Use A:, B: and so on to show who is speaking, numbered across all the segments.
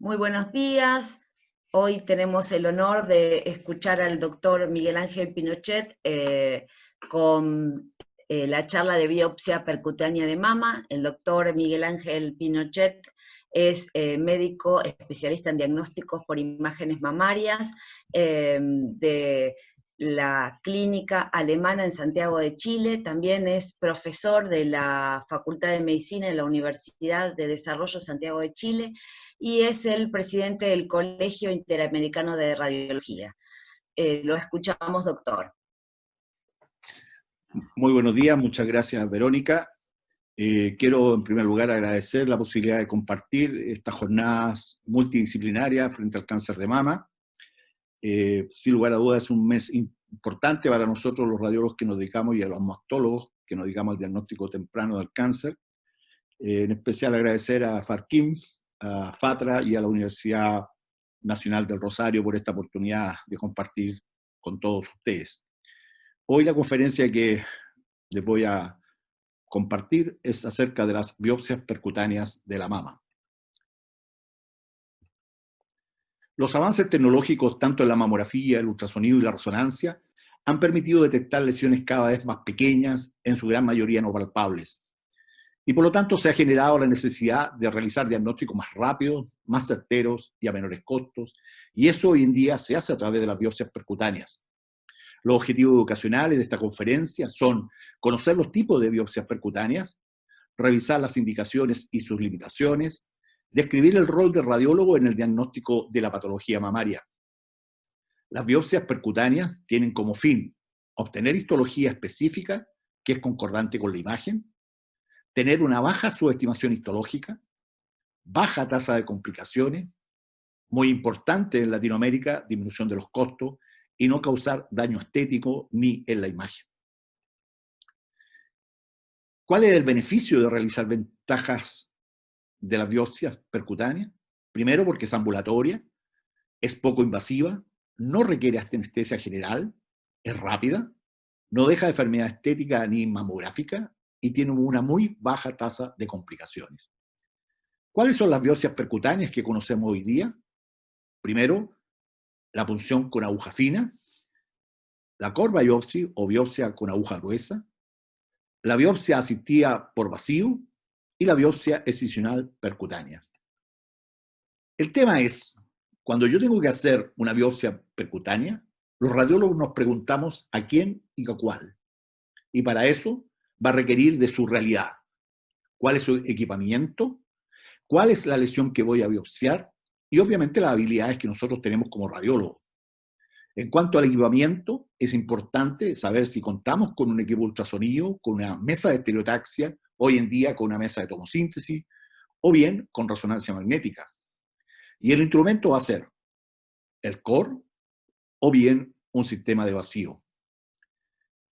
A: Muy buenos días. Hoy tenemos el honor de escuchar al doctor Miguel Ángel Pinochet con la charla de biopsia percutánea de mama. El doctor Miguel Ángel Pinochet es médico especialista en diagnósticos por imágenes mamarias de la clínica alemana en Santiago de Chile. También es profesor de la Facultad de Medicina en la Universidad de Desarrollo Santiago de Chile, y es el presidente del Colegio Interamericano de Radiología. Lo escuchamos, doctor.
B: Muy buenos días, muchas gracias, Verónica. Quiero, en primer lugar, agradecer la posibilidad de compartir estas jornadas multidisciplinarias frente al cáncer de mama. Sin lugar a dudas, es un mes importante para nosotros, los radiólogos que nos dedicamos, y a los mastólogos que nos dedicamos al diagnóstico temprano del cáncer. En especial agradecer a FARCIM, a FATRA y a la Universidad Nacional del Rosario por esta oportunidad de compartir con todos ustedes. Hoy la conferencia que les voy a compartir es acerca de las biopsias percutáneas de la mama. Los avances tecnológicos, tanto en la mamografía, el ultrasonido y la resonancia, han permitido detectar lesiones cada vez más pequeñas, en su gran mayoría no palpables. Y por lo tanto se ha generado la necesidad de realizar diagnósticos más rápidos, más certeros y a menores costos, y eso hoy en día se hace a través de las biopsias percutáneas. Los objetivos educacionales de esta conferencia son conocer los tipos de biopsias percutáneas, revisar las indicaciones y sus limitaciones, describir el rol del radiólogo en el diagnóstico de la patología mamaria. Las biopsias percutáneas tienen como fin obtener histología específica que es concordante con la imagen, tener una baja subestimación histológica, baja tasa de complicaciones, muy importante en Latinoamérica, disminución de los costos, y no causar daño estético ni en la imagen. ¿Cuál es el beneficio de realizar ventajas de las biopsias percutáneas? Primero, porque es ambulatoria, es poco invasiva, no requiere anestesia general, es rápida, no deja enfermedad estética ni mamográfica y tiene una muy baja tasa de complicaciones. ¿Cuáles son las biopsias percutáneas que conocemos hoy día? Primero, la punción con aguja fina, la core biopsy o biopsia con aguja gruesa, la biopsia asistida por vacío y la biopsia excisional percutánea. El tema es, cuando yo tengo que hacer una biopsia percutánea, los radiólogos nos preguntamos a quién y a cuál. Y para eso va a requerir de su realidad. ¿Cuál es su equipamiento? ¿Cuál es la lesión que voy a biopsiar? Y obviamente las habilidades que nosotros tenemos como radiólogos. En cuanto al equipamiento, es importante saber si contamos con un equipo ultrasonido, con una mesa de estereotaxia, hoy en día con una mesa de tomosíntesis, o bien con resonancia magnética. Y el instrumento va a ser el core o bien un sistema de vacío.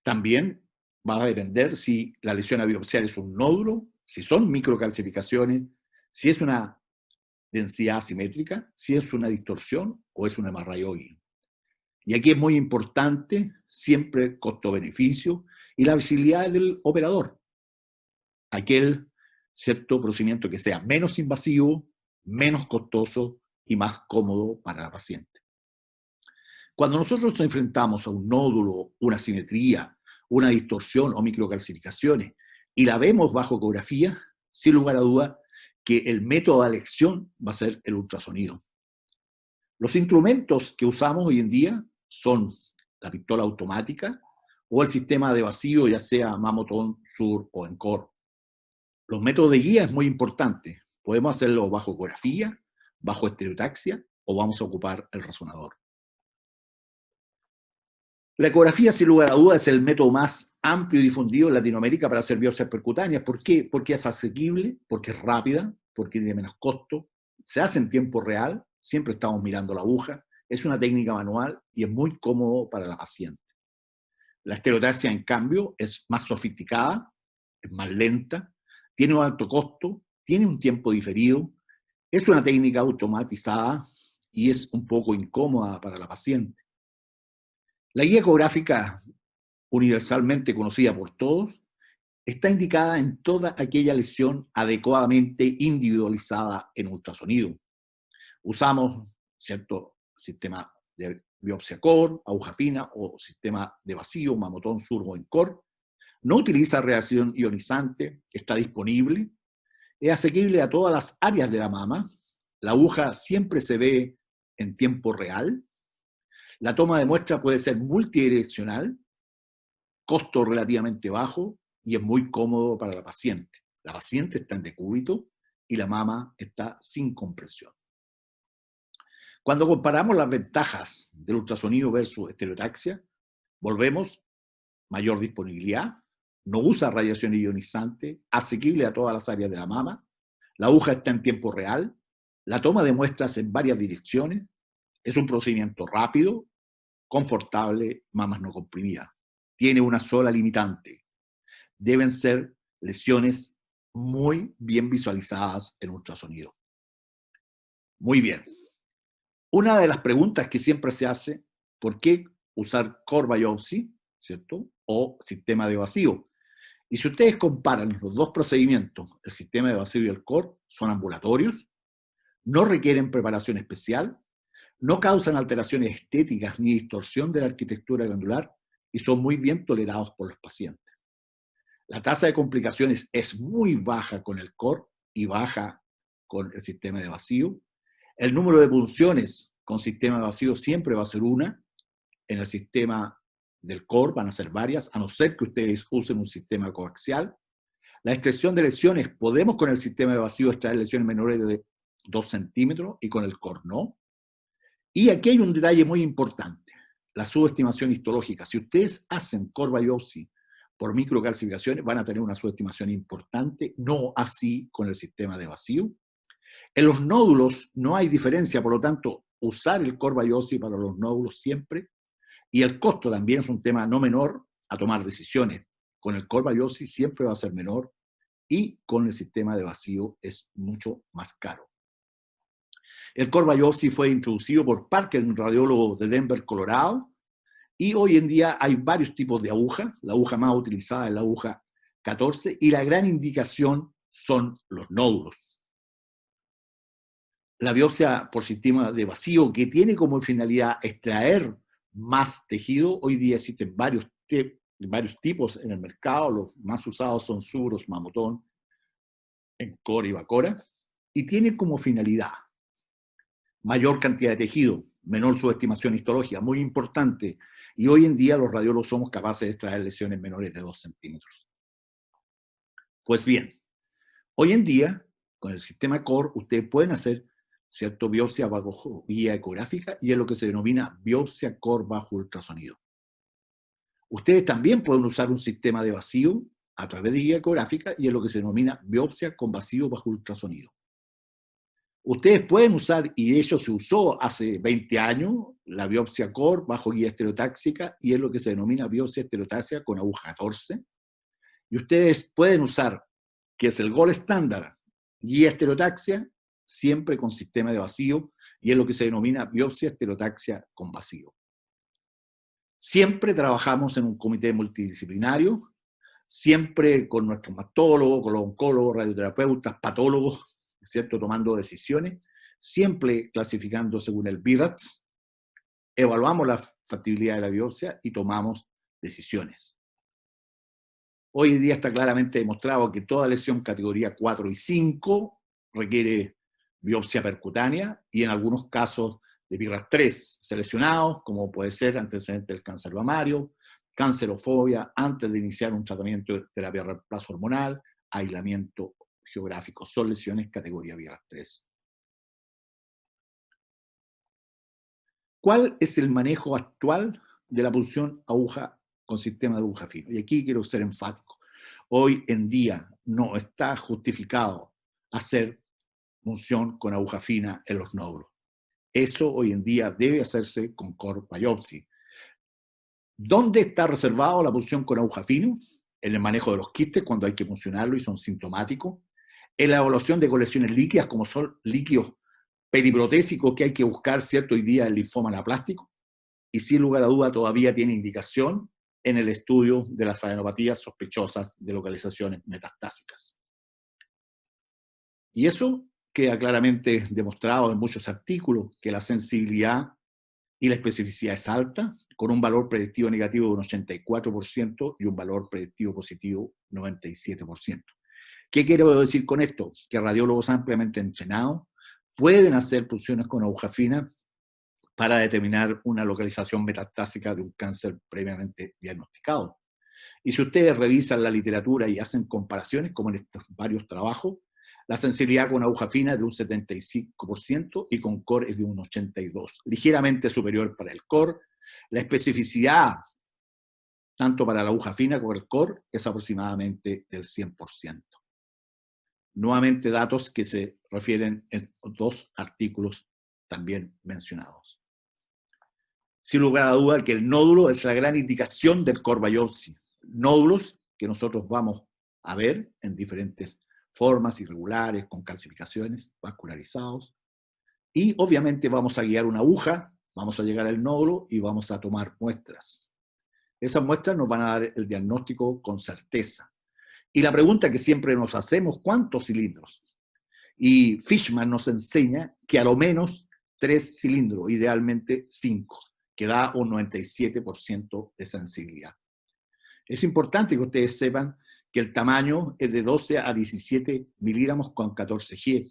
B: También va a depender si la lesión a biopsiar es un nódulo, si son microcalcificaciones, si es una densidad asimétrica, si es una distorsión o es una hemorragia. Y aquí es muy importante siempre costo-beneficio y la visibilidad del operador. Aquel cierto procedimiento que sea menos invasivo, menos costoso y más cómodo para la paciente. Cuando nosotros nos enfrentamos a un nódulo, una asimetría, una distorsión o microcalcificaciones y la vemos bajo ecografía, sin lugar a duda que el método de elección va a ser el ultrasonido. Los instrumentos que usamos hoy en día son la pistola automática o el sistema de vacío, ya sea Mammotron, Sur o Encore. Los métodos de guía es muy importante. Podemos hacerlo bajo ecografía, bajo estereotaxia o vamos a ocupar el resonador. La ecografía, sin lugar a dudas, es el método más amplio y difundido en Latinoamérica para hacer biopsias percutáneas. ¿Por qué? Porque es asequible, porque es rápida, porque tiene menos costo, se hace en tiempo real, siempre estamos mirando la aguja, es una técnica manual y es muy cómodo para la paciente. La estereotaxia, en cambio, es más sofisticada, es más lenta, tiene un alto costo, tiene un tiempo diferido, es una técnica automatizada y es un poco incómoda para la paciente. La guía ecográfica, universalmente conocida por todos, está indicada en toda aquella lesión adecuadamente individualizada en ultrasonido. Usamos, ¿cierto?, sistema de biopsia core, aguja fina, o sistema de vacío, Mamotón, Surgo en core. No utiliza radiación ionizante, está disponible, es asequible a todas las áreas de la mama, la aguja siempre se ve en tiempo real, la toma de muestra puede ser multidireccional, costo relativamente bajo y es muy cómodo para la paciente. La paciente está en decúbito y la mama está sin compresión. Cuando comparamos las ventajas del ultrasonido versus estereotaxia, volvemos: mayor disponibilidad, no usa radiación ionizante, asequible a todas las áreas de la mama, la aguja está en tiempo real, la toma de muestras en varias direcciones, es un procedimiento rápido, confortable, mamas no comprimidas. Tiene una sola limitante: deben ser lesiones muy bien visualizadas en ultrasonido. Muy bien. Una de las preguntas que siempre se hace: ¿por qué usar core biopsy, ¿cierto?, o sistema de vacío? Y si ustedes comparan los dos procedimientos, el sistema de vacío y el core, son ambulatorios, no requieren preparación especial, no causan alteraciones estéticas ni distorsión de la arquitectura glandular y son muy bien tolerados por los pacientes. La tasa de complicaciones es muy baja con el core y baja con el sistema de vacío. El número de punciones con sistema de vacío siempre va a ser una. En el sistema del core van a ser varias, a no ser que ustedes usen un sistema coaxial. La extracción de lesiones, podemos con el sistema de vacío extraer lesiones menores de 2 centímetros y con el core no. Y aquí hay un detalle muy importante: la subestimación histológica. Si ustedes hacen core biopsy por microcalcificaciones, van a tener una subestimación importante, no así con el sistema de vacío. En los nódulos no hay diferencia, por lo tanto, usar el core biopsy para los nódulos siempre. Y el costo también es un tema no menor a tomar decisiones. Con el core biopsy siempre va a ser menor y con el sistema de vacío es mucho más caro. El core biopsy fue introducido por Parker, un radiólogo de Denver, Colorado, y hoy en día hay varios tipos de aguja. La aguja más utilizada es la aguja 14 y la gran indicación son los nódulos. La biopsia por sistema de vacío, que tiene como finalidad extraer más tejido, hoy día existen varios tipos en el mercado. Los más usados son Suros, Mamotón, Encore y Bacora, y tiene como finalidad mayor cantidad de tejido, menor subestimación histológica, muy importante. Y hoy en día los radiólogos somos capaces de extraer lesiones menores de 2 centímetros. Pues bien, hoy en día, con el sistema core, ustedes pueden hacer, ¿cierto?, biopsia bajo guía ecográfica, y es lo que se denomina biopsia core bajo ultrasonido. Ustedes también pueden usar un sistema de vacío a través de guía ecográfica, y es lo que se denomina biopsia con vacío bajo ultrasonido. Ustedes pueden usar, y de hecho se usó hace 20 años, la biopsia core bajo guía estereotáxica, y es lo que se denomina biopsia estereotáxica con aguja 14. Y ustedes pueden usar, que es el gold estándar, guía estereotaxia, siempre con sistema de vacío, y es lo que se denomina biopsia estereotaxia con vacío. Siempre trabajamos en un comité multidisciplinario, siempre con nuestros mastólogos, con los oncólogos, radioterapeutas, patólogos, ¿cierto?, tomando decisiones, siempre clasificando según el BIRATS, evaluamos la factibilidad de la biopsia y tomamos decisiones. Hoy en día está claramente demostrado que toda lesión categoría 4 y 5 requiere biopsia percutánea, y en algunos casos de BIRATS 3 seleccionados, como puede ser antecedente del cáncer mamario, cancerofobia, antes de iniciar un tratamiento de terapia de reemplazo hormonal, aislamiento geográfico, son lesiones categoría BIRATS 3. ¿Cuál es el manejo actual de la punción aguja con sistema de aguja fina? Y aquí quiero ser enfático. Hoy en día no está justificado hacer punción con aguja fina en los nódulos. Eso hoy en día debe hacerse con core biopsy. ¿Dónde está reservado la punción con aguja fina? En el manejo de los quistes, cuando hay que puncionarlo y son sintomáticos. En la evaluación de lesiones líquidas, como son líquidos periprotésicos que hay que buscar, ¿cierto?, hoy día el linfoma anaplástico. Y sin lugar a duda todavía tiene indicación en el estudio de las adenopatías sospechosas de localizaciones metastásicas. Y eso queda claramente demostrado en muchos artículos que la sensibilidad y la especificidad es alta, con un valor predictivo negativo de un 84% y un valor predictivo positivo 97%. ¿Qué quiero decir con esto? Que radiólogos ampliamente entrenados pueden hacer punciones con aguja fina para determinar una localización metastásica de un cáncer previamente diagnosticado. Y si ustedes revisan la literatura y hacen comparaciones, como en estos varios trabajos, la sensibilidad con aguja fina es de un 75% y con core es de un 82%, ligeramente superior para el core. La especificidad, tanto para la aguja fina como el core, es aproximadamente del 100%. Nuevamente datos que se refieren en dos artículos también mencionados. Sin lugar a duda que el nódulo es la gran indicación del core biopsy. Nódulos que nosotros vamos a ver en diferentes formas irregulares, con calcificaciones, vascularizados. Y obviamente vamos a guiar una aguja, vamos a llegar al nódulo y vamos a tomar muestras. Esas muestras nos van a dar el diagnóstico con certeza. Y la pregunta que siempre nos hacemos, ¿cuántos cilindros? Y Fishman nos enseña que a lo menos 3 cilindros, idealmente 5, que da un 97% de sensibilidad. Es importante que ustedes sepan que el tamaño es de 12 a 17 miligramos con 14 G.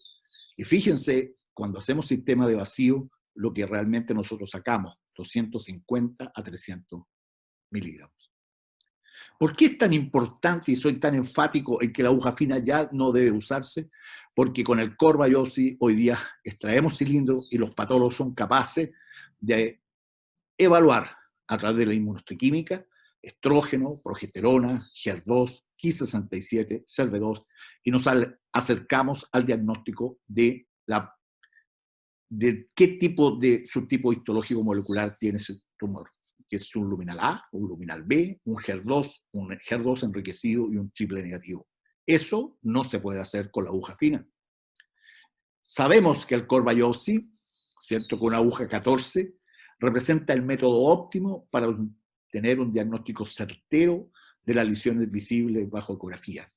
B: Y fíjense, cuando hacemos sistema de vacío, lo que realmente nosotros sacamos, 250 a 300 miligramos. ¿Por qué es tan importante y soy tan enfático en que la aguja fina ya no debe usarse? Porque con el core biopsy hoy día extraemos cilindros y los patólogos son capaces de evaluar a través de la inmunohistoquímica estrógeno, progesterona, HER2, Ki67, SERV2, y nos acercamos al diagnóstico de qué tipo de subtipo histológico molecular tiene ese tumor, que es un luminal A, un luminal B, un HER2 enriquecido y un triple negativo. Eso no se puede hacer con la aguja fina. Sabemos que el core biopsy, ¿cierto?, con una aguja 14, representa el método óptimo para tener un diagnóstico certero de las lesiones visibles bajo ecografía.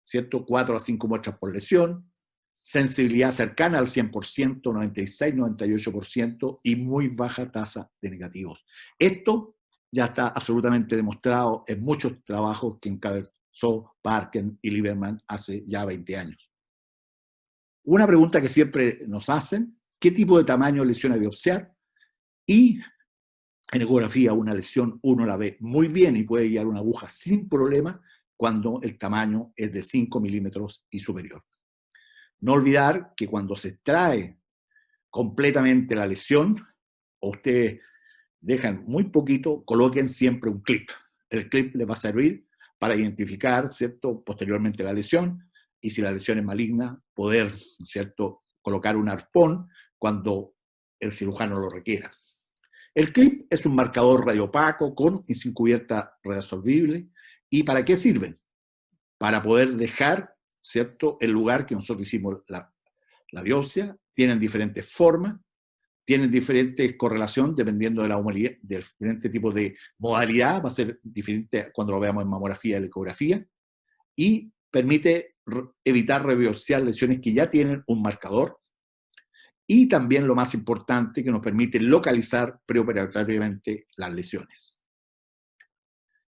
B: ¿Cierto? 4 a 5 muestras por lesión, sensibilidad cercana al 100%, 96-98% y muy baja tasa de negativos. Esto ya está absolutamente demostrado en muchos trabajos que encabezó Parker y Lieberman hace ya 20 años. Una pregunta que siempre nos hacen, ¿qué tipo de tamaño de lesión a biopsiar? Y en ecografía una lesión uno la ve muy bien y puede guiar una aguja sin problema cuando el tamaño es de 5 milímetros y superior. No olvidar que cuando se extrae completamente la lesión, o ustedes dejan muy poquito, coloquen siempre un clip. El clip les va a servir para identificar, ¿cierto?, posteriormente la lesión, y si la lesión es maligna, poder, ¿cierto?, colocar un arpón cuando el cirujano lo requiera. El clip es un marcador radiopaco con y sin cubierta reabsorbible. ¿Y para qué sirven? Para poder dejar, ¿cierto?, el lugar que nosotros hicimos la biopsia. Tienen diferentes formas, tienen diferentes correlación dependiendo de la humanidad, del diferente tipo de modalidad. Va a ser diferente cuando lo veamos en mamografía y en ecografía. Y permite evitar rebiopsiar lesiones que ya tienen un marcador. Y también lo más importante, que nos permite localizar preoperatoriamente las lesiones.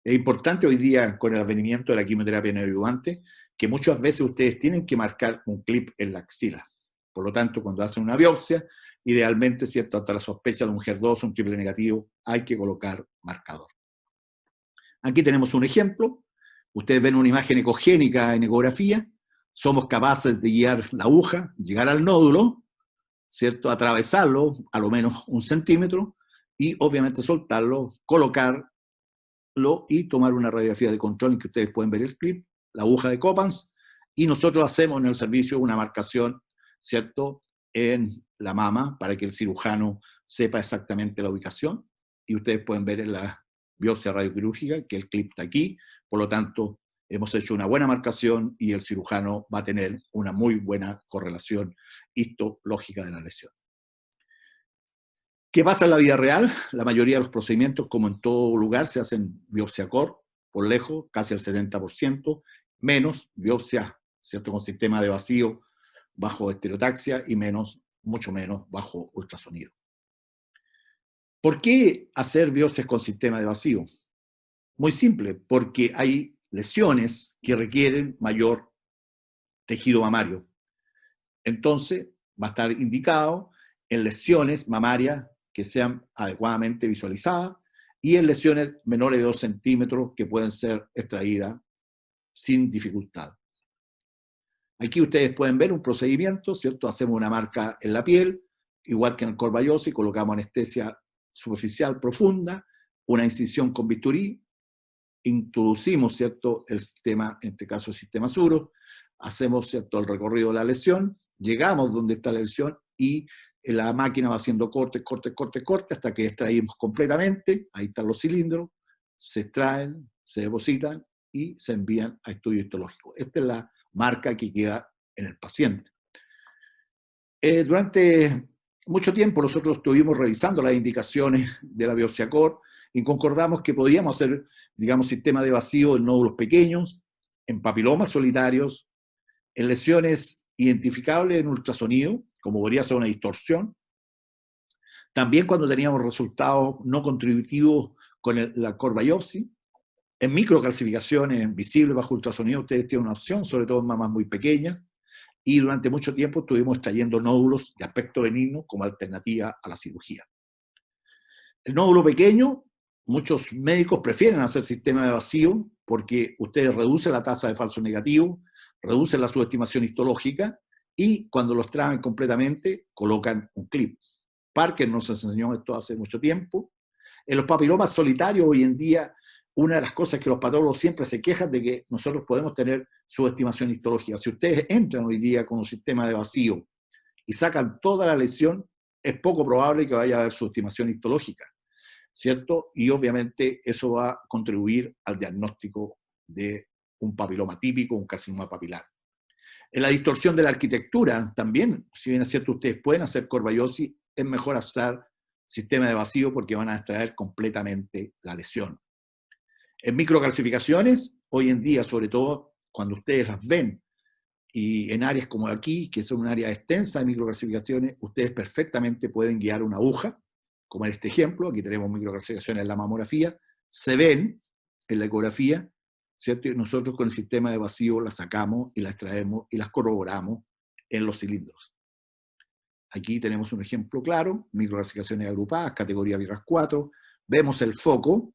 B: Es importante hoy día, con el advenimiento de la quimioterapia neoadyuvante, que muchas veces ustedes tienen que marcar un clip en la axila. Por lo tanto, cuando hacen una biopsia, idealmente, ¿cierto?, hasta la sospecha de un HER2, un triple negativo, hay que colocar marcador. Aquí tenemos un ejemplo. Ustedes ven una imagen ecogénica en ecografía. Somos capaces de guiar la aguja, llegar al nódulo, ¿cierto?, atravesarlo a lo menos 1 centímetro y obviamente soltarlo, colocarlo y tomar una radiografía de control en que ustedes pueden ver el clip, la aguja de Coppens, y nosotros hacemos en el servicio una marcación, ¿cierto?, en la mama para que el cirujano sepa exactamente la ubicación, y ustedes pueden ver en la biopsia radioquirúrgica que el clip está aquí. Por lo tanto, hemos hecho una buena marcación y el cirujano va a tener una muy buena correlación histológica de la lesión. ¿Qué pasa en la vida real? La mayoría de los procedimientos, como en todo lugar, se hacen biopsia core, por lejos, casi el 70%, menos biopsia, ¿cierto?, con sistema de vacío bajo estereotaxia y mucho menos bajo ultrasonido. ¿Por qué hacer biopsias con sistema de vacío? Muy simple, porque hay lesiones que requieren mayor tejido mamario. Entonces, va a estar indicado en lesiones mamarias que sean adecuadamente visualizadas y en lesiones menores de 2 centímetros que pueden ser extraídas sin dificultad. Aquí ustedes pueden ver un procedimiento, ¿cierto? Hacemos una marca en la piel, igual que en el corbayosis, colocamos anestesia superficial profunda, una incisión con bisturí, introducimos, ¿cierto?, el sistema, en este caso el sistema Suro, hacemos, ¿cierto?, el recorrido de la lesión, llegamos donde está la lesión y la máquina va haciendo cortes, cortes, cortes, cortes, hasta que extraímos completamente, ahí están los cilindros, se extraen, se depositan y se envían a estudio histológico. Esta es la marca que queda en el paciente. Durante mucho tiempo nosotros estuvimos revisando las indicaciones de la biopsia core y concordamos que podíamos hacer, digamos, sistema de vacío en nódulos pequeños, en papilomas solitarios, en lesiones identificables en ultrasonido, como podría ser una distorsión. También cuando teníamos resultados no contributivos con la core biopsy. En microcalcificaciones visibles bajo ultrasonido ustedes tienen una opción, sobre todo en mamas muy pequeñas, y durante mucho tiempo estuvimos extrayendo nódulos de aspecto benigno como alternativa a la cirugía. El nódulo pequeño, muchos médicos prefieren hacer sistema de vacío porque ustedes reducen la tasa de falso negativo, reducen la subestimación histológica y cuando los traen completamente colocan un clip. Parker nos enseñó esto hace mucho tiempo. En los papilomas solitarios hoy en día, una de las cosas que los patólogos siempre se quejan de que nosotros podemos tener subestimación histológica. Si ustedes entran hoy día con un sistema de vacío y sacan toda la lesión, es poco probable que vaya a haber subestimación histológica, ¿cierto? Y obviamente eso va a contribuir al diagnóstico de un papiloma típico, un carcinoma papilar. En la distorsión de la arquitectura también, si bien es cierto, ustedes pueden hacer corbayosis, es mejor hacer sistema de vacío porque van a extraer completamente la lesión. En microcalcificaciones, hoy en día, sobre todo cuando ustedes las ven, y en áreas como aquí, que son un área extensa de microcalcificaciones, ustedes perfectamente pueden guiar una aguja, como en este ejemplo, aquí tenemos microcalcificaciones en la mamografía, se ven en la ecografía, ¿cierto? Y nosotros con el sistema de vacío las sacamos y las traemos y las corroboramos en los cilindros. Aquí tenemos un ejemplo claro, microcalcificaciones agrupadas, categoría BRAF 4, vemos el foco,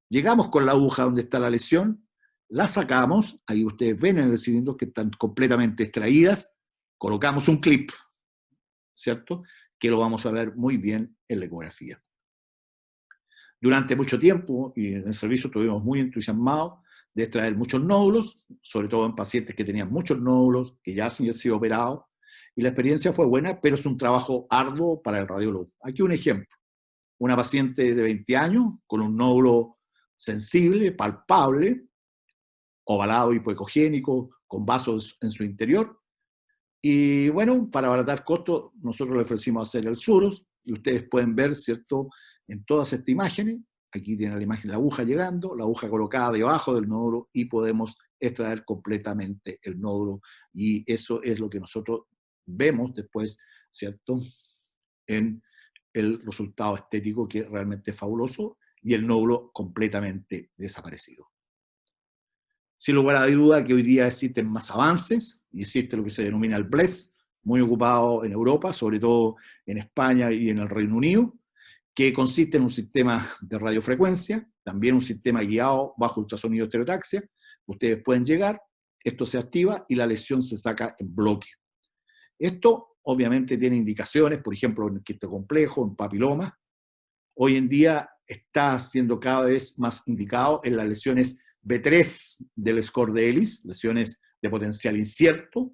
B: llegamos con la aguja donde está la lesión, la sacamos, ahí ustedes ven en el cilindro que están completamente extraídas, colocamos un clip, ¿cierto?, que lo vamos a ver muy bien en la ecografía. Durante mucho tiempo, y en el servicio estuvimos muy entusiasmados de extraer muchos nódulos, sobre todo en pacientes que tenían muchos nódulos, que ya han sido operados, y la experiencia fue buena, pero es un trabajo arduo para el radiólogo. Aquí un ejemplo, una paciente de 20 años con un nódulo sensible, palpable, ovalado hipoecogénico, con vasos en su interior. Y bueno, para abaratar costos, nosotros le ofrecimos hacer el Suros, y ustedes pueden ver, ¿cierto?, en todas estas imágenes, aquí tienen la imagen de la aguja llegando, la aguja colocada debajo del nódulo, y podemos extraer completamente el nódulo, y eso es lo que nosotros vemos después, ¿cierto?, en el resultado estético, que realmente es fabuloso, y el nódulo completamente desaparecido. Sin lugar a duda que hoy día existen más avances, y existe lo que se denomina el BLES, muy ocupado en Europa, sobre todo en España y en el Reino Unido, que consiste en un sistema de radiofrecuencia, también un sistema guiado bajo ultrasonido estereotaxia. Ustedes pueden llegar, esto se activa y la lesión se saca en bloque. Esto obviamente tiene indicaciones, por ejemplo, en quiste complejo, en papiloma. Hoy en día está siendo cada vez más indicado en las lesiones B3 del score de Ellis, lesiones de potencial incierto,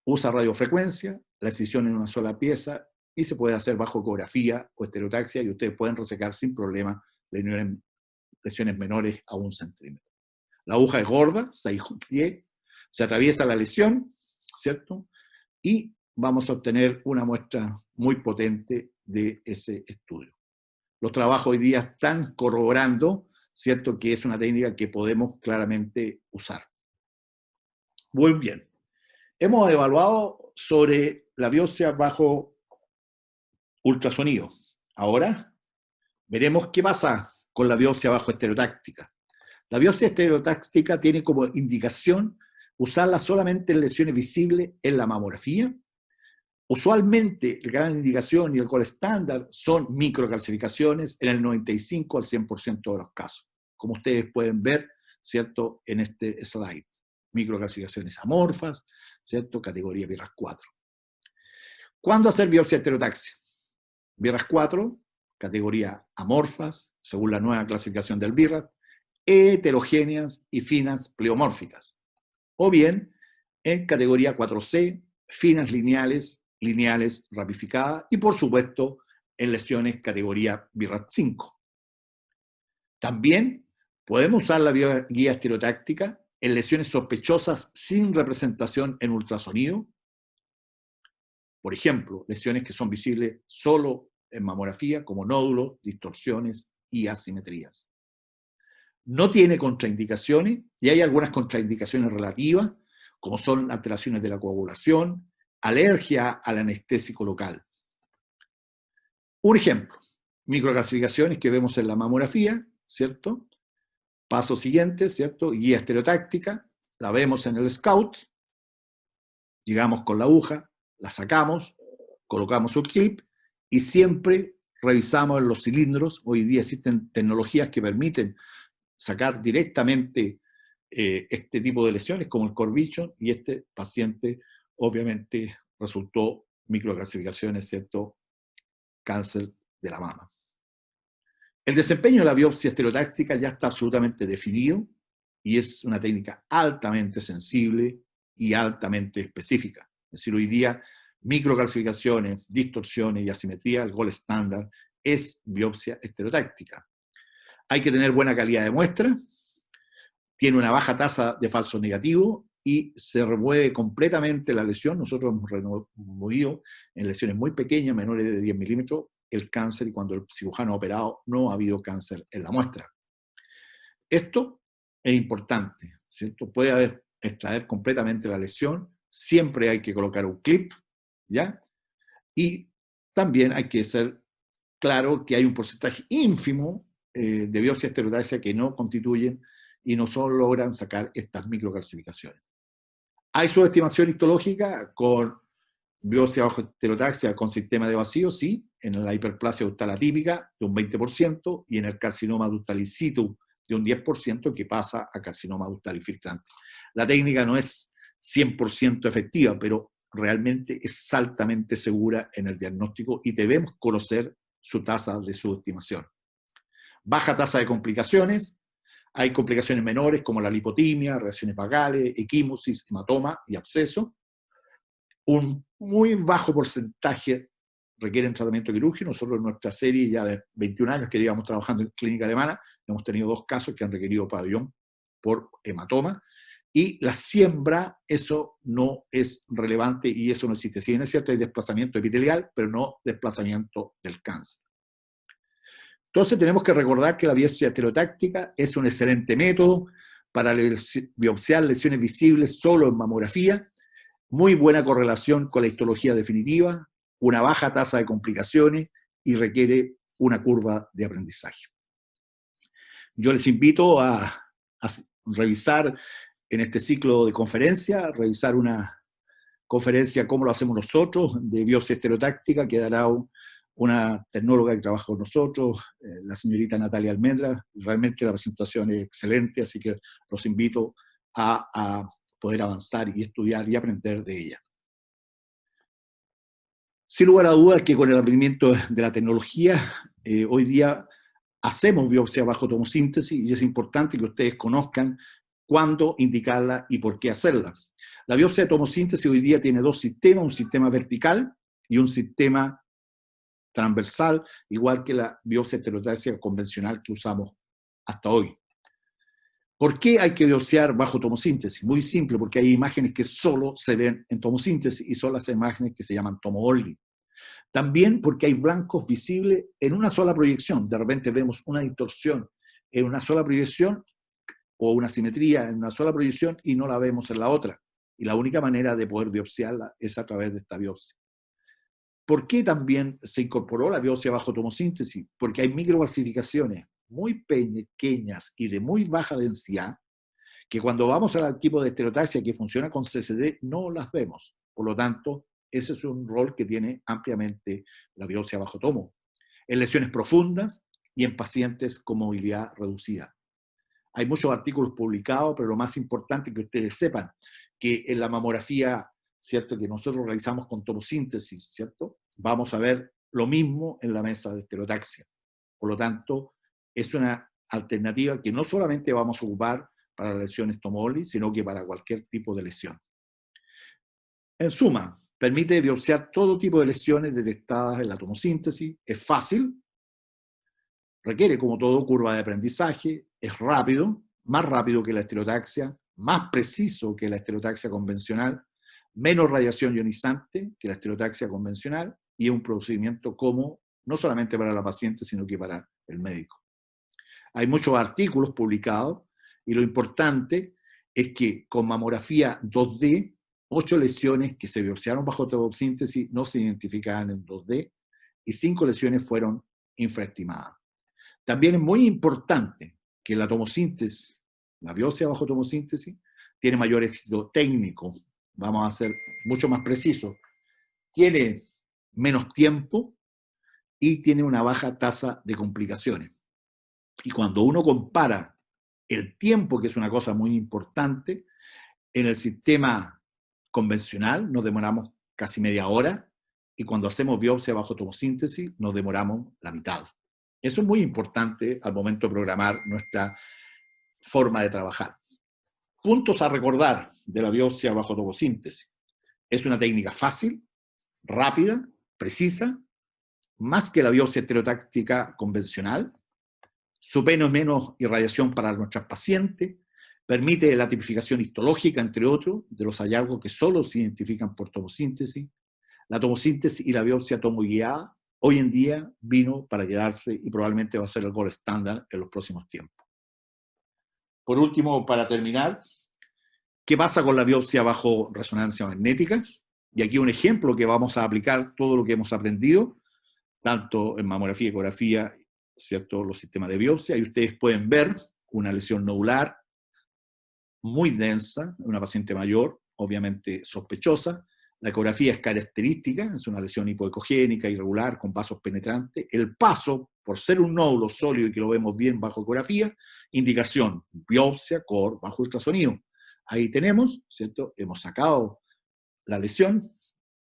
B: usa radiofrecuencia, la excisión en una sola pieza, y se puede hacer bajo ecografía o estereotaxia, y ustedes pueden resecar sin problema lesiones menores a 1 centímetro. La aguja es gorda, 6 pies, se atraviesa la lesión, ¿cierto? Y vamos a obtener una muestra muy potente de ese estudio. Los trabajos hoy día están corroborando, ¿cierto?, que es una técnica que podemos claramente usar. Muy bien. hemos evaluado sobre la biopsia bajo ultrasonido. Ahora veremos qué pasa con la biopsia bajo estereotáctica. La biopsia estereotáctica tiene como indicación usarla solamente en lesiones visibles en la mamografía. Usualmente, la gran indicación y el gol estándar son microcalcificaciones en el 95 al 100% de los casos, como ustedes pueden ver, ¿cierto?, en este slide. Microcalcificaciones amorfas, ¿cierto?, categoría BRAF 4. ¿Cuándo hacer biopsia estereotaxia? BRAF 4, categoría amorfas, según la nueva clasificación del BRAF, heterogéneas y finas pleomórficas. O bien, en categoría 4C, finas lineales, lineales ramificadas, y por supuesto, en lesiones categoría BRAF 5. También podemos usar la guía estereotáctica en lesiones sospechosas sin representación en ultrasonido. Por ejemplo, lesiones que son visibles solo en mamografía, como nódulos, distorsiones y asimetrías. No tiene contraindicaciones, y hay algunas contraindicaciones relativas, como son alteraciones de la coagulación, alergia al anestésico local. Un ejemplo, microcalcificaciones que vemos en la mamografía, ¿cierto? Paso siguiente, ¿cierto? Guía estereotáctica, la vemos en el Scout, llegamos con la aguja, la sacamos, colocamos un clip y siempre revisamos en los cilindros. Hoy día existen tecnologías que permiten sacar directamente este tipo de lesiones, como el Core Vision, y este paciente obviamente resultó microcalcificaciones, ¿cierto?, cáncer de la mama. El desempeño de la biopsia estereotáctica ya está absolutamente definido y es una técnica altamente sensible y altamente específica. Es decir, hoy día microcalcificaciones, distorsiones y asimetría, el gold estándar es biopsia estereotáctica. Hay que tener buena calidad de muestra, tiene una baja tasa de falso negativo y se remueve completamente la lesión. Nosotros hemos removido en lesiones muy pequeñas, menores de 10 milímetros, el cáncer, y cuando el cirujano ha operado no ha habido cáncer en la muestra. Esto es importante, ¿cierto? Puede extraer completamente la lesión, siempre hay que colocar un clip, ¿ya? Y también hay que ser claro que hay un porcentaje ínfimo de biopsia estereotáxica que no constituyen y no solo logran sacar estas microcalcificaciones. ¿Hay subestimación histológica con biopsia bajo estereotaxia con sistema de vacío? Sí, en la hiperplasia ductal atípica de un 20% y en el carcinoma ductal in situ de un 10% que pasa a carcinoma ductal infiltrante. La técnica no es 100% efectiva, pero realmente es altamente segura en el diagnóstico y debemos conocer su tasa de subestimación. Baja tasa de complicaciones. Hay complicaciones menores como la lipotimia, reacciones vagales, equimosis, hematoma y absceso. Un muy bajo porcentaje requieren tratamiento quirúrgico. Nosotros en nuestra serie ya de 21 años que llevamos trabajando en clínica alemana, hemos tenido 2 casos que han requerido pabellón por hematoma. Y la siembra, eso no es relevante y eso no existe. Si bien es cierto, hay desplazamiento epitelial, pero no desplazamiento del cáncer. Entonces tenemos que recordar que la biopsia estereotáctica es un excelente método para biopsiar lesiones visibles solo en mamografía, muy buena correlación con la histología definitiva, una baja tasa de complicaciones y requiere una curva de aprendizaje. Yo les invito a revisar en este ciclo de conferencia, revisar una conferencia como lo hacemos nosotros, de biopsia estereotáctica, que dará una tecnóloga que trabaja con nosotros, la señorita Natalia Almendra. Realmente la presentación es excelente, así que los invito a poder avanzar y estudiar y aprender de ella. Sin lugar a dudas que con el advenimiento de la tecnología, hoy día hacemos biopsia bajo tomosíntesis y es importante que ustedes conozcan cuándo indicarla y por qué hacerla. La biopsia de tomosíntesis hoy día tiene 2 sistemas, un sistema vertical y un sistema transversal, igual que la biopsia estereotáxica convencional que usamos hasta hoy. ¿Por qué hay que biopsiar bajo tomosíntesis? Muy simple, porque hay imágenes que solo se ven en tomosíntesis y son las imágenes que se llaman tomo-only. También porque hay blancos visibles en una sola proyección. De repente vemos una distorsión en una sola proyección o una simetría en una sola proyección y no la vemos en la otra. y la única manera de poder biopsiarla es a través de esta biopsia. ¿Por qué también se incorporó la biopsia bajo tomosíntesis? Porque hay microvasificaciones muy pequeñas y de muy baja densidad que cuando vamos al equipo de estereotaxia que funciona con CCD no las vemos. Por lo tanto, ese es un rol que tiene ampliamente la biopsia bajo tomo. En lesiones profundas y en pacientes con movilidad reducida. Hay muchos artículos publicados, pero lo más importante es que ustedes sepan que en la mamografía, ¿cierto?, que nosotros realizamos con tomosíntesis, ¿cierto?, vamos a ver lo mismo en la mesa de estereotaxia. Por lo tanto, es una alternativa que no solamente vamos a ocupar para lesiones tomoli, sino que para cualquier tipo de lesión. En suma, permite biopsiar todo tipo de lesiones detectadas en la tomosíntesis, es fácil, requiere como todo curva de aprendizaje, es rápido, más rápido que la estereotaxia, más preciso que la estereotaxia convencional, menos radiación ionizante que la estereotaxia convencional y es un procedimiento cómodo no solamente para la paciente, sino que para el médico. Hay muchos artículos publicados y lo importante es que con mamografía 2D, 8 lesiones que se biopsiaron bajo tomosíntesis no se identificaban en 2D y 5 lesiones fueron infraestimadas. También es muy importante que la tomosíntesis, la biopsia bajo tomosíntesis, tiene mayor éxito técnico, vamos a ser mucho más precisos, tiene menos tiempo y tiene una baja tasa de complicaciones. Y cuando uno compara el tiempo, que es una cosa muy importante, en el sistema convencional nos demoramos casi media hora y cuando hacemos biopsia bajo tomosíntesis nos demoramos la mitad. Eso es muy importante al momento de programar nuestra forma de trabajar. Puntos a recordar de la biopsia bajo tomosíntesis. Es una técnica fácil, rápida, precisa, más que la biopsia estereotáctica convencional, supone menos irradiación para nuestras pacientes, permite la tipificación histológica, entre otros, de los hallazgos que solo se identifican por tomosíntesis. La tomosíntesis y la biopsia tomoguiada hoy en día vino para quedarse y probablemente va a ser el gold estándar en los próximos tiempos. Por último, para terminar, ¿qué pasa con la biopsia bajo resonancia magnética? Y aquí un ejemplo que vamos a aplicar todo lo que hemos aprendido, tanto en mamografía, ecografía, ¿cierto?, los sistemas de biopsia, y ustedes pueden ver una lesión nodular muy densa, una paciente mayor, obviamente sospechosa. La ecografía es característica, es una lesión hipoecogénica, irregular, con vasos penetrantes. El paso, por ser un nódulo sólido y que lo vemos bien bajo ecografía, indicación, biopsia, core, bajo ultrasonido. Ahí tenemos, ¿cierto?, hemos sacado la lesión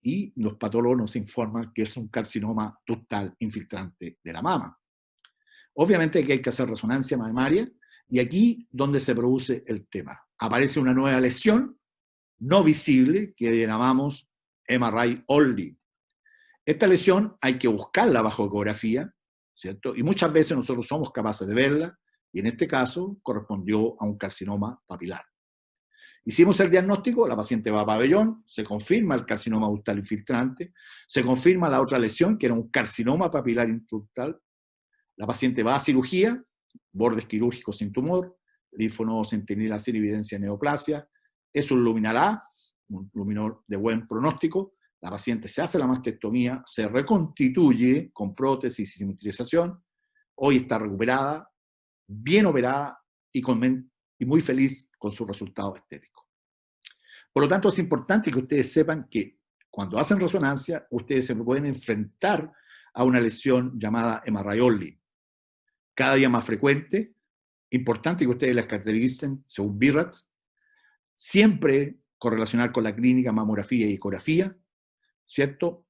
B: y los patólogos nos informan que es un carcinoma ductal infiltrante de la mama. Obviamente que hay que hacer resonancia mamaria y aquí donde se produce el tema. Aparece una nueva lesión no visible que llamamos MRI only. Esta lesión hay que buscarla bajo ecografía, ¿cierto? Y muchas veces nosotros somos capaces de verla y en este caso correspondió a un carcinoma papilar. Hicimos el diagnóstico, la paciente va a pabellón, se confirma el carcinoma ductal infiltrante, se confirma la otra lesión que era un carcinoma papilar ductal. La paciente va a cirugía, bordes quirúrgicos sin tumor, linfonodo centinela sin evidencia de neoplasia, es un luminal A, un luminol de buen pronóstico, la paciente se hace la mastectomía, se reconstituye con prótesis y simetrización, hoy está recuperada, bien operada y muy feliz con su resultado estético. Por lo tanto, es importante que ustedes sepan que cuando hacen resonancia, ustedes se pueden enfrentar a una lesión llamada MRI only. Cada día más frecuente, importante que ustedes las caractericen según BIRATS, siempre correlacionar con la clínica, mamografía y ecografía, ¿cierto?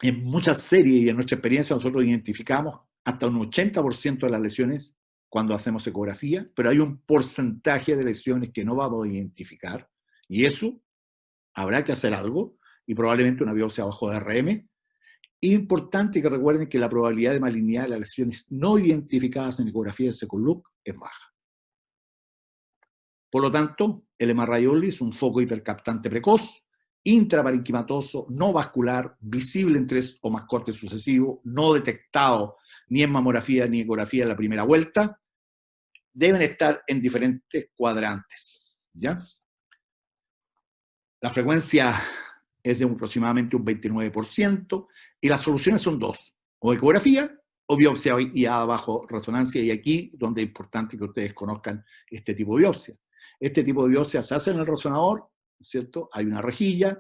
B: En muchas series y en nuestra experiencia nosotros identificamos hasta un 80% de las lesiones cuando hacemos ecografía, pero hay un porcentaje de lesiones que no vamos a identificar y eso habrá que hacer algo y probablemente una biopsia bajo DRM. Es importante que recuerden que la probabilidad de malignidad de las lesiones no identificadas en ecografía de second look es baja. Por lo tanto, el MRI only es un foco hipercaptante precoz, intraparenquimatoso, no vascular, visible en 3 o más cortes sucesivos, no detectado ni en mamografía ni ecografía en la primera vuelta, deben estar en diferentes cuadrantes, ¿ya? La frecuencia es de aproximadamente un 29%, y las soluciones son dos: o ecografía o biopsia guiada bajo resonancia, y aquí donde es importante que ustedes conozcan este tipo de biopsia. Este tipo de biopsia se hace en el resonador, ¿cierto? Hay una rejilla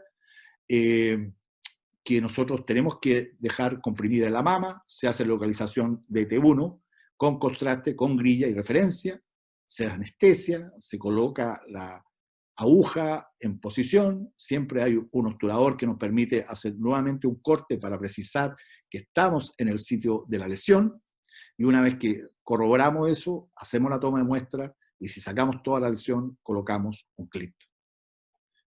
B: que nosotros tenemos que dejar comprimida en la mama, se hace localización de T1 con contraste, con grilla y referencia, se anestesia, se coloca la aguja en posición, siempre hay un obturador que nos permite hacer nuevamente un corte para precisar que estamos en el sitio de la lesión, y una vez que corroboramos eso, hacemos la toma de muestra, y si sacamos toda la lesión, colocamos un clip.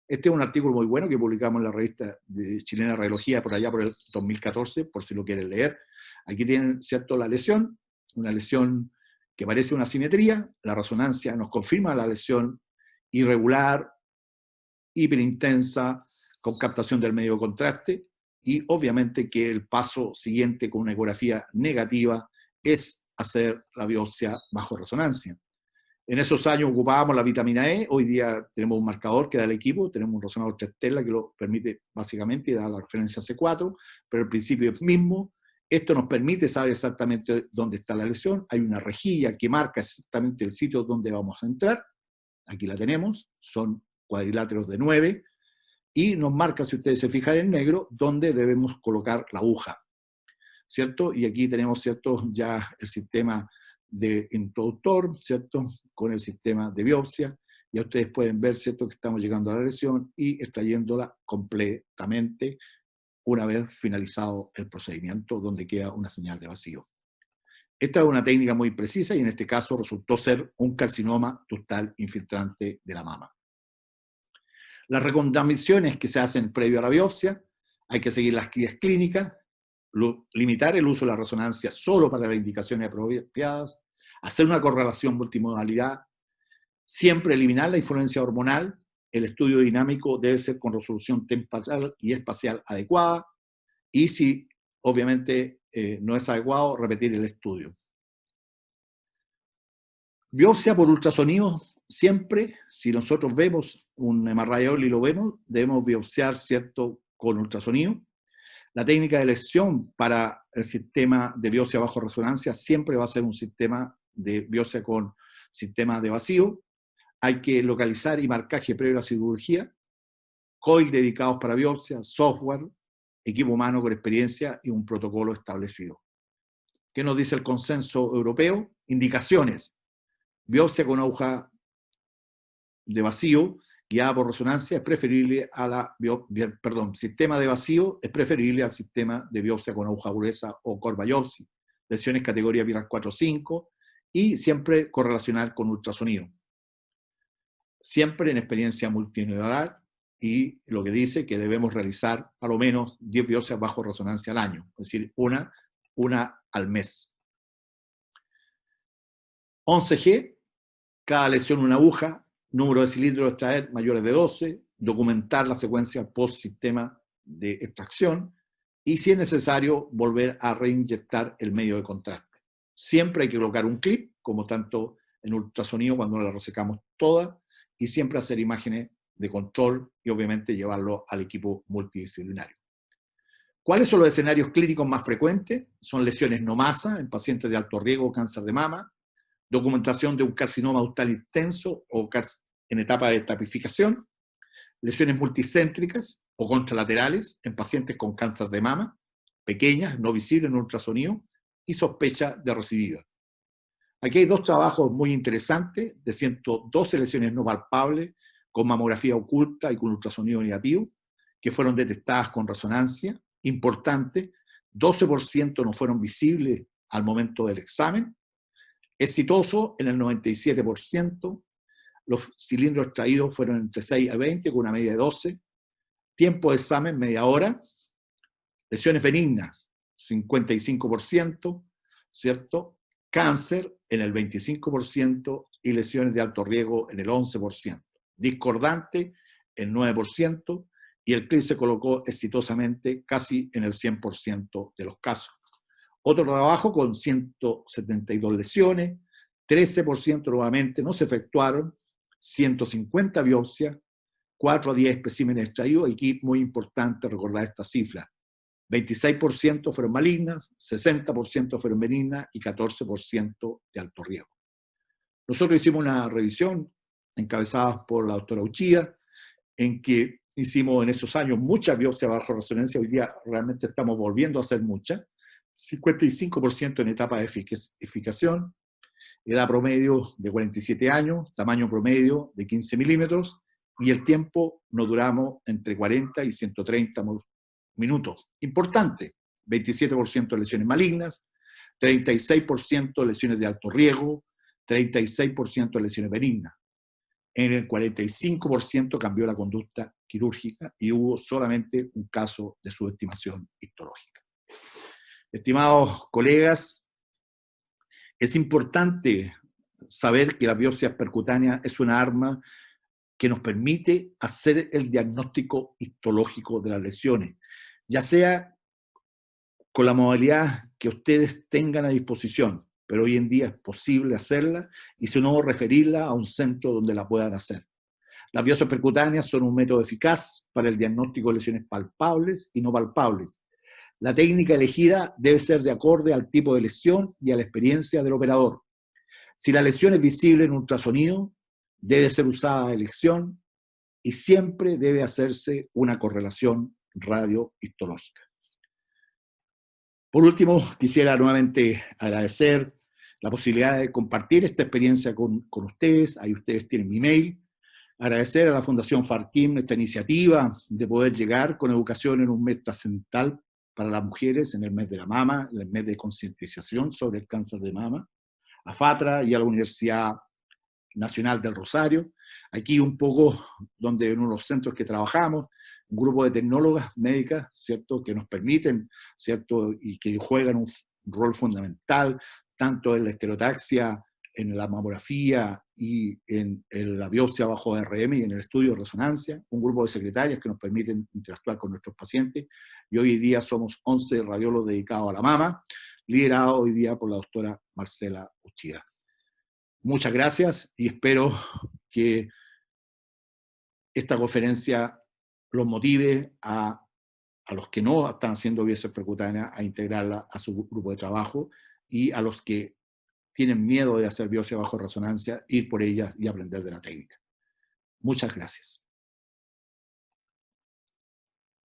B: Este es un artículo muy bueno que publicamos en la revista chilena de radiología por allá por el 2014, por si lo quieren leer. Aquí tienen, ¿cierto?, la lesión, una lesión que parece una simetría, la resonancia nos confirma la lesión irregular, hiperintensa, con captación del medio de contraste, y obviamente que el paso siguiente con una ecografía negativa es hacer la biopsia bajo resonancia. En esos años ocupábamos la vitamina E, hoy día tenemos un marcador que da el equipo, tenemos un resonador 3 Tesla que lo permite básicamente y da la referencia C4, pero el principio es mismo. Esto nos permite saber exactamente dónde está la lesión, hay una rejilla que marca exactamente el sitio donde vamos a entrar, aquí la tenemos, son cuadriláteros de 9, y nos marca, si ustedes se fijan en negro, dónde debemos colocar la aguja, ¿cierto? Y aquí tenemos, ¿cierto?, ya el sistema de introductor, ¿cierto?, con el sistema de biopsia. Ya ustedes pueden ver, ¿cierto?, que estamos llegando a la lesión y extrayéndola completamente una vez finalizado el procedimiento, donde queda una señal de vacío. Esta es una técnica muy precisa y en este caso resultó ser un carcinoma ductal infiltrante de la mama. Las recomendaciones que se hacen previo a la biopsia: hay que seguir las guías clínicas, limitar el uso de la resonancia solo para las indicaciones apropiadas, hacer una correlación multimodalidad, siempre eliminar la influencia hormonal, el estudio dinámico debe ser con resolución temporal y espacial adecuada, y si obviamente no es adecuado, repetir el estudio. Biopsia por ultrasonido, siempre, si nosotros vemos un hemorragiol y lo vemos, debemos biopsiar, ¿cierto?, con ultrasonido. La técnica de lesión para el sistema de biopsia bajo resonancia siempre va a ser un sistema de biopsia con sistema de vacío. Hay que localizar y marcaje previo a la cirugía, coil dedicados para biopsia, software, equipo humano con experiencia y un protocolo establecido. ¿Qué nos dice el consenso europeo? Indicaciones: biopsia con aguja de vacío guiada por resonancia es preferible a la sistema de vacío es preferible al sistema de biopsia con aguja gruesa o core biopsy. Lesiones categoría BRAF 4-5 y siempre correlacionar con ultrasonido. Siempre en experiencia multinodular, y lo que dice que debemos realizar a lo menos 10 biopsias bajo resonancia al año, es decir, una al mes. 11G, cada lesión una aguja, número de cilindros a extraer mayores de 12, documentar la secuencia post-sistema de extracción, y si es necesario, volver a reinyectar el medio de contraste. Siempre hay que colocar un clip, como tanto en ultrasonido cuando la resecamos toda, y siempre hacer imágenes de control y obviamente llevarlo al equipo multidisciplinario. ¿Cuáles son los escenarios clínicos más frecuentes? Son lesiones no masa en pacientes de alto riesgo, cáncer de mama, documentación de un carcinoma ductal extenso o en etapa de tapificación, lesiones multicéntricas o contralaterales en pacientes con cáncer de mama, pequeñas, no visibles en ultrasonido, y sospecha de recidiva. Aquí hay dos trabajos muy interesantes de 112 lesiones no palpables con mamografía oculta y con ultrasonido negativo, que fueron detectadas con resonancia. Importante, 12% no fueron visibles al momento del examen. Exitoso en el 97%, los cilindros extraídos fueron entre 6 a 20 con una media de 12, tiempo de examen media hora, lesiones benignas 55%, ¿cierto? Cáncer en el 25% y lesiones de alto riesgo en el 11%, discordante en 9%, y el clip se colocó exitosamente casi en el 100% de los casos. Otro trabajo con 172 lesiones, 13% nuevamente no se efectuaron, 150 biopsias, 4 a 10 especímenes extraídos. Aquí muy importante recordar esta cifra. 26% fueron malignas, 60% fueron benignas y 14% de alto riesgo. Nosotros hicimos una revisión encabezada por la doctora Uchida, en que hicimos en esos años muchas biopsias bajo resonancia. Hoy día realmente estamos volviendo a hacer muchas. 55% en etapa de eficación, edad promedio de 47 años, tamaño promedio de 15 milímetros, y el tiempo nos duramos entre 40 y 130 minutos. Importante, 27% de lesiones malignas, 36% de lesiones de alto riesgo, 36% de lesiones benignas. En el 45% cambió la conducta quirúrgica y hubo solamente un caso de subestimación histológica. Estimados colegas, es importante saber que la biopsia percutánea es una arma que nos permite hacer el diagnóstico histológico de las lesiones, ya sea con la modalidad que ustedes tengan a disposición, pero hoy en día es posible hacerla y si no, referirla a un centro donde la puedan hacer. Las biopsias percutáneas son un método eficaz para el diagnóstico de lesiones palpables y no palpables. La técnica elegida debe ser de acorde al tipo de lesión y a la experiencia del operador. Si la lesión es visible en ultrasonido, debe ser usada a elección y siempre debe hacerse una correlación radiohistológica. Por último, quisiera nuevamente agradecer la posibilidad de compartir esta experiencia con ustedes. Ahí ustedes tienen mi mail. Agradecer a la Fundación Farquim esta iniciativa de poder llegar con educación en un mes trascendental para las mujeres, en el mes de la mama, en el mes de concientización sobre el cáncer de mama, a FATRA y a la Universidad Nacional del Rosario. Aquí un poco donde en uno de los centros que trabajamos, un grupo de tecnólogas médicas, ¿cierto?, que nos permiten, ¿cierto?, y que juegan un rol fundamental, tanto en la estereotaxia, en la mamografía y en la biopsia bajo ARM y en el estudio de resonancia, un grupo de secretarias que nos permiten interactuar con nuestros pacientes, y hoy día somos 11 radiólogos dedicados a la mama, liderados hoy día por la doctora Marcela Uchida. Muchas gracias y espero que esta conferencia los motive a los que no están haciendo biopsia percutánea a integrarla a su grupo de trabajo y a los que tienen miedo de hacer biopsia bajo resonancia, ir por ella y aprender de la técnica. Muchas gracias.